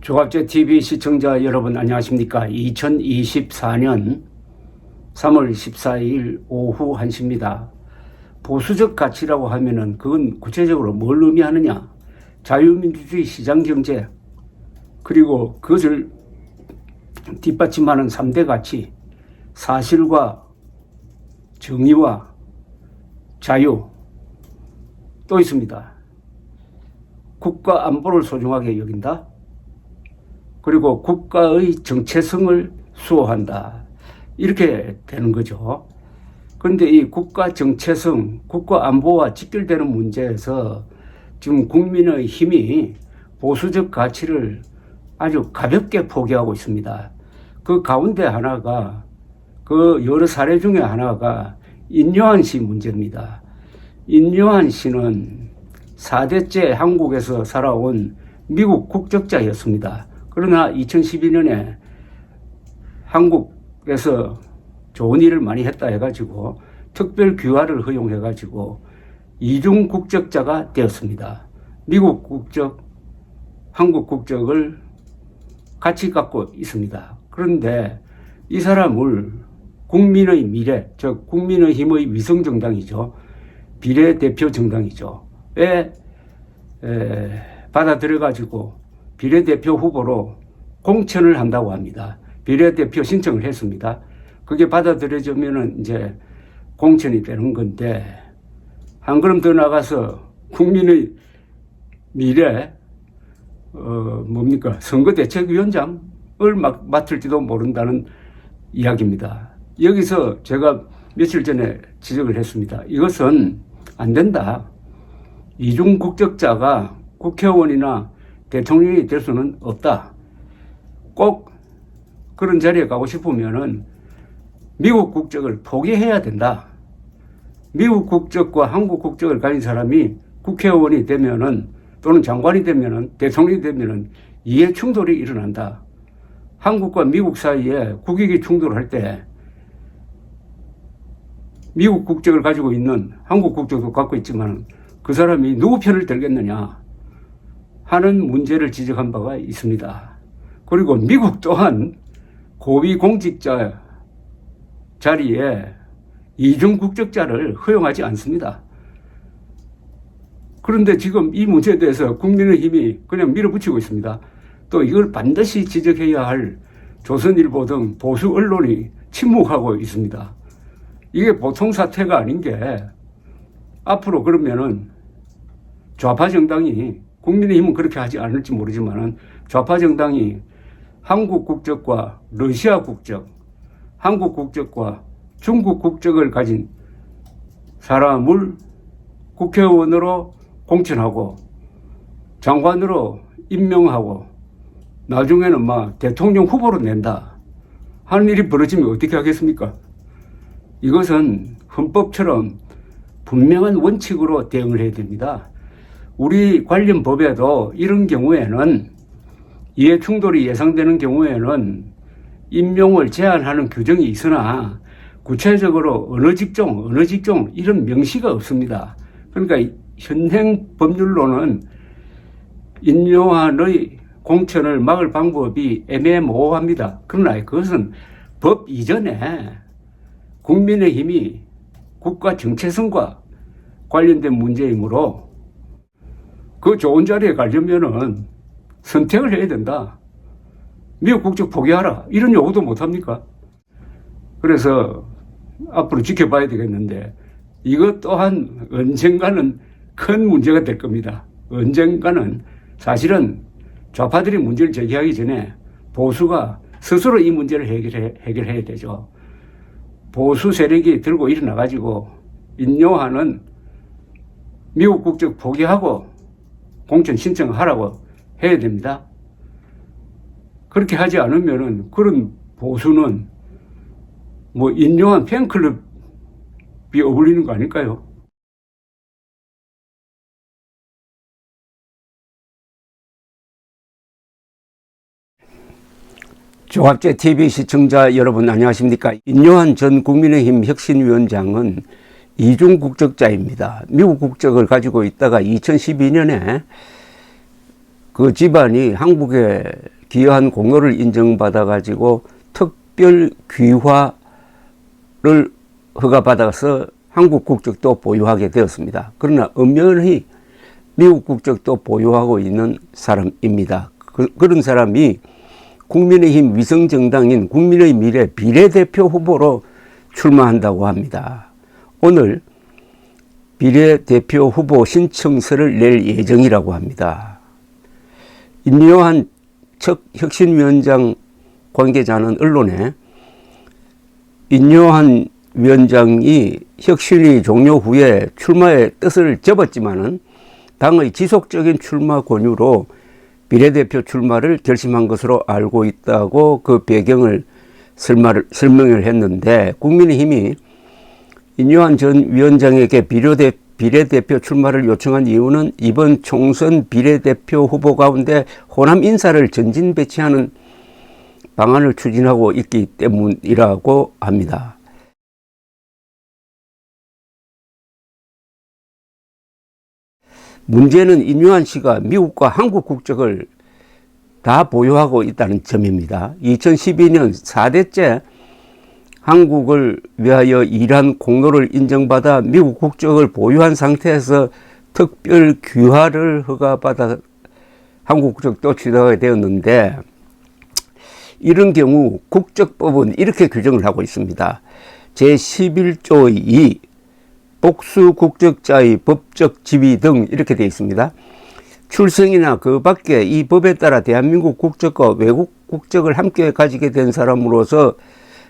조갑제 TV 시청자 여러분 안녕하십니까. 2024년 3월 14일 오후 1시입니다. 보수적 가치라고 하면은 그건 구체적으로 뭘 의미하느냐. 자유민주주의 시장경제, 그리고 그것을 뒷받침하는 3대 가치, 사실과 정의와 자유, 또 있습니다. 국가 안보를 소중하게 여긴다. 그리고 국가의 정체성을 수호한다. 이렇게 되는 거죠. 그런데 이 국가 정체성, 국가 안보와 직결되는 문제에서 지금 국민의 힘이 보수적 가치를 아주 가볍게 포기하고 있습니다. 그 가운데 하나가, 그 여러 사례 중에 하나가 인요한 씨 문제입니다. 인요한 씨는 4대째 한국에서 살아온 미국 국적자였습니다. 그러나 2012년에 한국에서 좋은 일을 많이 했다 해가지고 특별 귀화를 허용해가지고 이중 국적자가 되었습니다. 미국 국적, 한국 국적을 같이 갖고 있습니다. 그런데 이 사람을 국민의 미래, 즉 국민의힘의 위성정당이죠. 비례대표 정당이죠. 왜 받아들여가지고 비례대표 후보로 공천을 한다고 합니다. 비례대표 신청을 했습니다. 그게 받아들여지면은 이제 공천이 되는 건데, 한 걸음 더 나가서 국민의 미래, 선거대책위원장을 맡을지도 모른다는 이야기입니다. 여기서 제가 며칠 전에 지적을 했습니다. 이것은 안 된다. 이중 국적자가 국회의원이나 대통령이 될 수는 없다. 꼭 그런 자리에 가고 싶으면은 미국 국적을 포기해야 된다. 미국 국적과 한국 국적을 가진 사람이 국회의원이 되면은, 또는 장관이 되면은, 대통령이 되면은 이해 충돌이 일어난다. 한국과 미국 사이에 국익이 충돌할 때 미국 국적을 가지고 있는, 한국 국적도 갖고 있지만 그 사람이 누구 편을 들겠느냐 하는 문제를 지적한 바가 있습니다. 그리고 미국 또한 고위공직자 자리에 이중 국적자를 허용하지 않습니다. 그런데 지금 이 문제에 대해서 국민의힘이 그냥 밀어붙이고 있습니다. 또 이걸 반드시 지적해야 할 조선일보 등 보수 언론이 침묵하고 있습니다. 이게 보통 사태가 아닌 게, 앞으로 그러면은 좌파 정당이, 국민의힘은 그렇게 하지 않을지 모르지만 좌파 정당이 한국 국적과 러시아 국적, 한국 국적과 중국 국적을 가진 사람을 국회의원으로 공천하고 장관으로 임명하고 나중에는 막 대통령 후보로 낸다 하는 일이 벌어지면 어떻게 하겠습니까? 이것은 헌법처럼 분명한 원칙으로 대응을 해야 됩니다. 우리 관련 법에도 이런 경우에는, 이해 충돌이 예상되는 경우에는 임용을 제한하는 규정이 있으나 구체적으로 어느 직종 이런 명시가 없습니다. 그러니까 현행 법률로는 인요한의 공천을 막을 방법이 애매모호합니다. 그러나 그것은 법 이전에 국민의힘이 국가 정체성과 관련된 문제이므로 그 좋은 자리에 가려면은 선택을 해야 된다. 미국 국적 포기하라. 이런 요구도 못합니까? 그래서 앞으로 지켜봐야 되겠는데, 이것 또한 언젠가는 큰 문제가 될 겁니다. 언젠가는, 사실은 좌파들이 문제를 제기하기 전에 보수가 스스로 이 문제를 해결해야 되죠. 보수 세력이 들고 일어나가지고 인요하는 미국 국적 포기하고 공천 신청하라고 해야 됩니다. 그렇게 하지 않으면은 그런 보수는 뭐 인요한 팬클럽이 어울리는 거 아닐까요? 조갑제 TV 시청자 여러분 안녕하십니까? 인요한 전 국민의힘 혁신위원장은 이중 국적자입니다. 미국 국적을 가지고 있다가 2012년에 그 집안이 한국에 기여한 공로를 인정받아 가지고 특별 귀화를 허가받아서 한국 국적도 보유하게 되었습니다. 그러나 엄연히 미국 국적도 보유하고 있는 사람입니다. 그런 사람이 국민의힘 위성정당인 국민의 미래 비례대표 후보로 출마한다고 합니다. 오늘 비례대표 후보 신청서를 낼 예정이라고 합니다. 임요한 첫 혁신위원장 관계자는 언론에 임요한 위원장이 혁신이 종료 후에 출마의 뜻을 접었지만은 당의 지속적인 출마 권유로 비례대표 출마를 결심한 것으로 알고 있다고 그 배경을 설명을 했는데, 국민의힘이 임요한 전 위원장에게 비례대표 출마를 요청한 이유는 이번 총선 비례대표 후보 가운데 호남 인사를 전진 배치하는 방안을 추진하고 있기 때문이라고 합니다. 문제는 임요한 씨가 미국과 한국 국적을 다 보유하고 있다는 점입니다. 2012년 4대째 한국을 위하여 일한 공로를 인정받아 미국 국적을 보유한 상태에서 특별 귀화를 허가받아 한국 국적도 취득하게 되었는데, 이런 경우 국적법은 이렇게 규정을 하고 있습니다. 제11조 2 복수 국적자의 법적 지위 등 이렇게 되어 있습니다. 출생이나 그 밖에 이 법에 따라 대한민국 국적과 외국 국적을 함께 가지게 된 사람으로서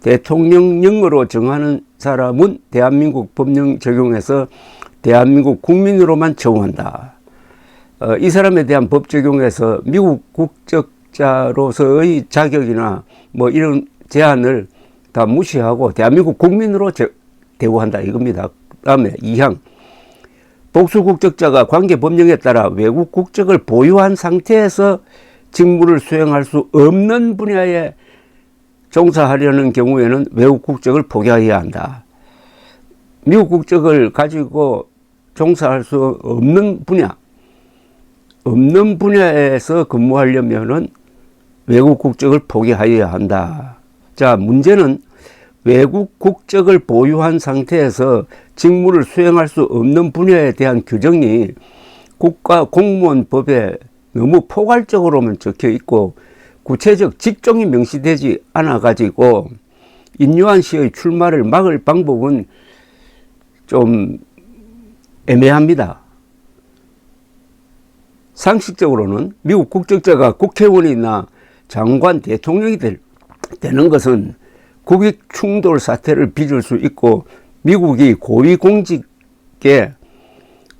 대통령령으로 정하는 사람은 대한민국 법령 적용에서 대한민국 국민으로만 처우한다. 이 사람에 대한 법 적용에서 미국 국적자로서의 자격이나 뭐 이런 제한을 다 무시하고 대한민국 국민으로 대우한다 이겁니다. 다음에 2항 복수 국적자가 관계 법령에 따라 외국 국적을 보유한 상태에서 직무를 수행할 수 없는 분야에 종사하려는 경우에는 외국 국적을 포기해야 한다. 미국 국적을 가지고 종사할 수 없는 분야에서 근무하려면은 외국 국적을 포기해야 한다. 자, 문제는 외국 국적을 보유한 상태에서 직무를 수행할 수 없는 분야에 대한 규정이 국가공무원법에 너무 포괄적으로만 적혀 있고 구체적 직종이 명시되지 않아 가지고 임요한 씨의 출마를 막을 방법은 좀 애매합니다. 상식적으로는 미국 국적자가 국회의원이나 장관, 대통령이 되는 것은 국익 충돌 사태를 빚을 수 있고 미국이 고위공직에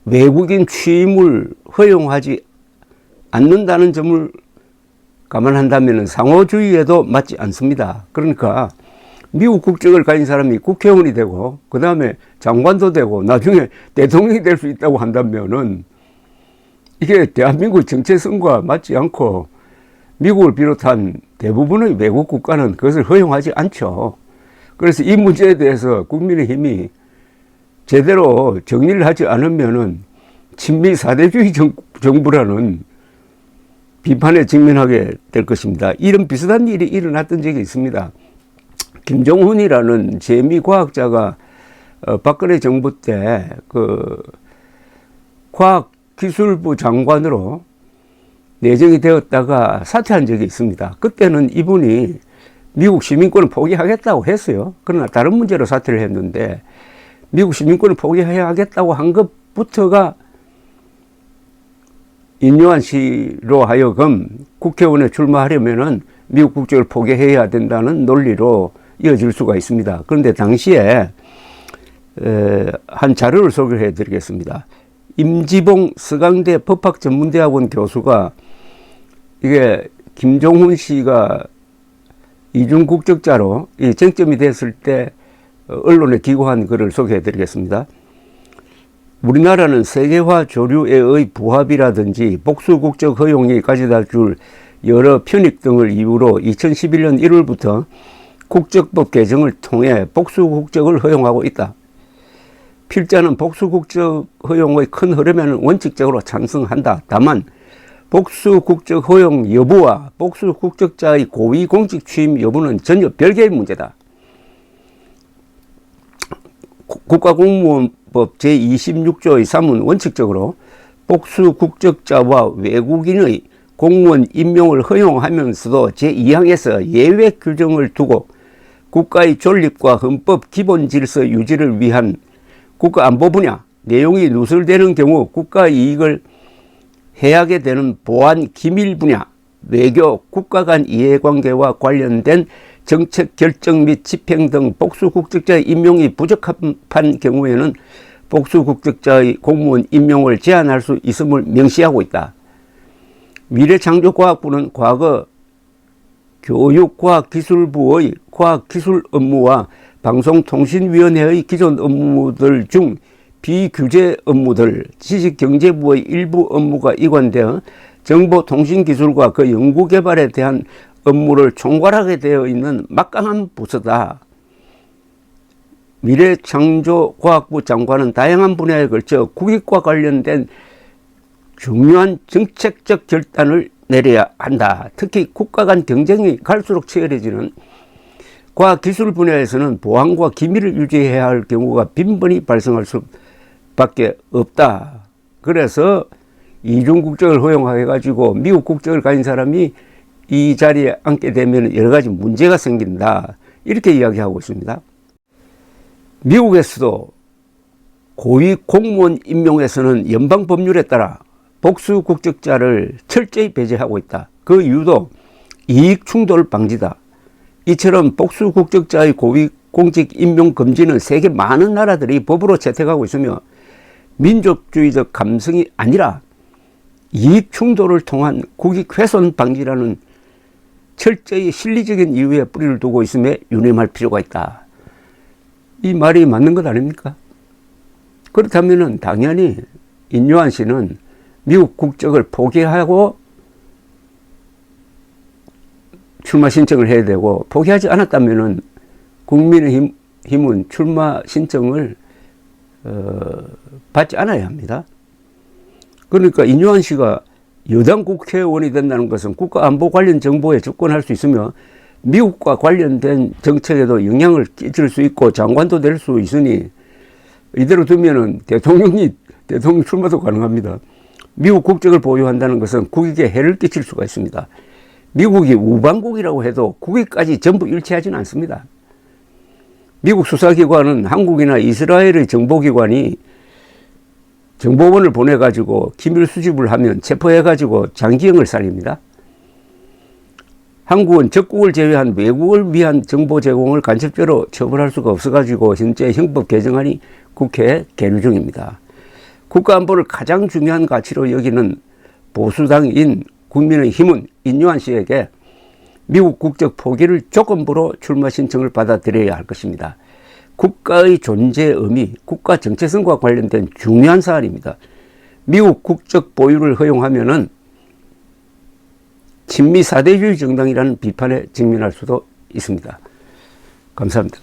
외국인 취임을 허용하지 않는다는 점을 감안한다면 상호주의에도 맞지 않습니다. 그러니까 미국 국적을 가진 사람이 국회의원이 되고 그 다음에 장관도 되고 나중에 대통령이 될 수 있다고 한다면은 이게 대한민국 정체성과 맞지 않고 미국을 비롯한 대부분의 외국 국가는 그것을 허용하지 않죠. 그래서 이 문제에 대해서 국민의힘이 제대로 정리를 하지 않으면은 친미 4대주의 정부라는 비판에 직면하게 될 것입니다. 이런 비슷한 일이 일어났던 적이 있습니다. 김종훈이라는 재미과학자가 박근혜 정부 때 그 과학기술부 장관으로 내정이 되었다가 사퇴한 적이 있습니다. 그때는 이분이 미국 시민권을 포기하겠다고 했어요. 그러나 다른 문제로 사퇴를 했는데 미국 시민권을 포기하겠다고 한 것부터가 임요한 씨로 하여금 국회의원에 출마하려면은 미국 국적을 포기해야 된다는 논리로 이어질 수가 있습니다. 그런데 당시에 한 자료를 소개해 드리겠습니다. 임지봉 서강대 법학전문대학원 교수가 이게 김종훈 씨가 이중 국적자로 이 쟁점이 됐을 때 언론에 기고한 글을 소개해 드리겠습니다. 우리나라는 세계화 조류의 부합이라든지 복수 국적 허용이 가져다 줄 여러 편익 등을 이유로 2011년 1월부터 국적법 개정을 통해 복수 국적을 허용하고 있다. 필자는 복수 국적 허용의 큰 흐름에는 원칙적으로 찬성한다. 다만 복수 국적 허용 여부와 복수 국적자의 고위 공직 취임 여부는 전혀 별개의 문제다. 국가공무원법 제26조의 3은 원칙적으로 복수 국적자와 외국인의 공무원 임명을 허용하면서도 제2항에서 예외 규정을 두고 국가의 존립과 헌법 기본 질서 유지를 위한 국가안보 분야 내용이 누설되는 경우 국가 이익을 해하게 되는 보안 기밀 분야, 외교, 국가 간 이해관계와 관련된 정책 결정 및 집행 등 복수 국적자의 임명이 부적합한 경우에는 복수 국적자의 공무원 임명을 제한할 수 있음을 명시하고 있다. 미래창조과학부는 과거 교육과학기술부의 과학기술 업무와 방송통신위원회의 기존 업무들 중 비규제 업무들, 지식경제부의 일부 업무가 이관되어 정보통신기술과 그 연구개발에 대한 업무를 총괄하게 되어 있는 막강한 부서다. 미래창조과학부 장관은 다양한 분야에 걸쳐 국익과 관련된 중요한 정책적 결단을 내려야 한다. 특히 국가 간 경쟁이 갈수록 치열해지는 과학기술 분야에서는 보안과 기밀을 유지해야 할 경우가 빈번히 발생할 수밖에 없다. 그래서 이중 국적을 허용해가지고 미국 국적을 가진 사람이 이 자리에 앉게 되면 여러 가지 문제가 생긴다. 이렇게 이야기하고 있습니다. 미국에서도 고위 공무원 임용에서는 연방 법률에 따라 복수 국적자를 철저히 배제하고 있다. 그 이유도 이익 충돌 방지다. 이처럼 복수 국적자의 고위 공직 임용 금지는 세계 많은 나라들이 법으로 채택하고 있으며 민족주의적 감성이 아니라 이익 충돌을 통한 국익 훼손 방지라는 철저히 실리적인 이유에 뿌리를 두고 있음에 유념할 필요가 있다. 이 말이 맞는 것 아닙니까? 그렇다면 당연히 인요한 씨는 미국 국적을 포기하고 출마 신청을 해야 되고, 포기하지 않았다면 국민의힘은 출마 신청을 받지 않아야 합니다. 그러니까 인요한 씨가 여당 국회의원이 된다는 것은 국가안보 관련 정보에 접근할 수 있으며 미국과 관련된 정책에도 영향을 끼칠 수 있고 장관도 될 수 있으니, 이대로 두면은 대통령 출마도 가능합니다. 미국 국적을 보유한다는 것은 국익에 해를 끼칠 수가 있습니다. 미국이 우방국이라고 해도 국익까지 전부 일치하지는 않습니다. 미국 수사기관은 한국이나 이스라엘의 정보기관이 정보원을 보내가지고 기밀 수집을 하면 체포해가지고 장기형을 살립니다. 한국은 적국을 제외한 외국을 위한 정보 제공을 간접적으로 처벌할 수가 없어가지고 현재 형법 개정안이 국회에 계류 중입니다. 국가안보를 가장 중요한 가치로 여기는 보수당인 국민의힘은 인요한 씨에게 미국 국적 포기를 조건부로 출마 신청을 받아들여야 할 것입니다. 국가의 존재 의미, 국가 정체성과 관련된 중요한 사안입니다. 미국 국적 보유를 허용하면은 친미 사대주의 정당이라는 비판에 직면할 수도 있습니다. 감사합니다.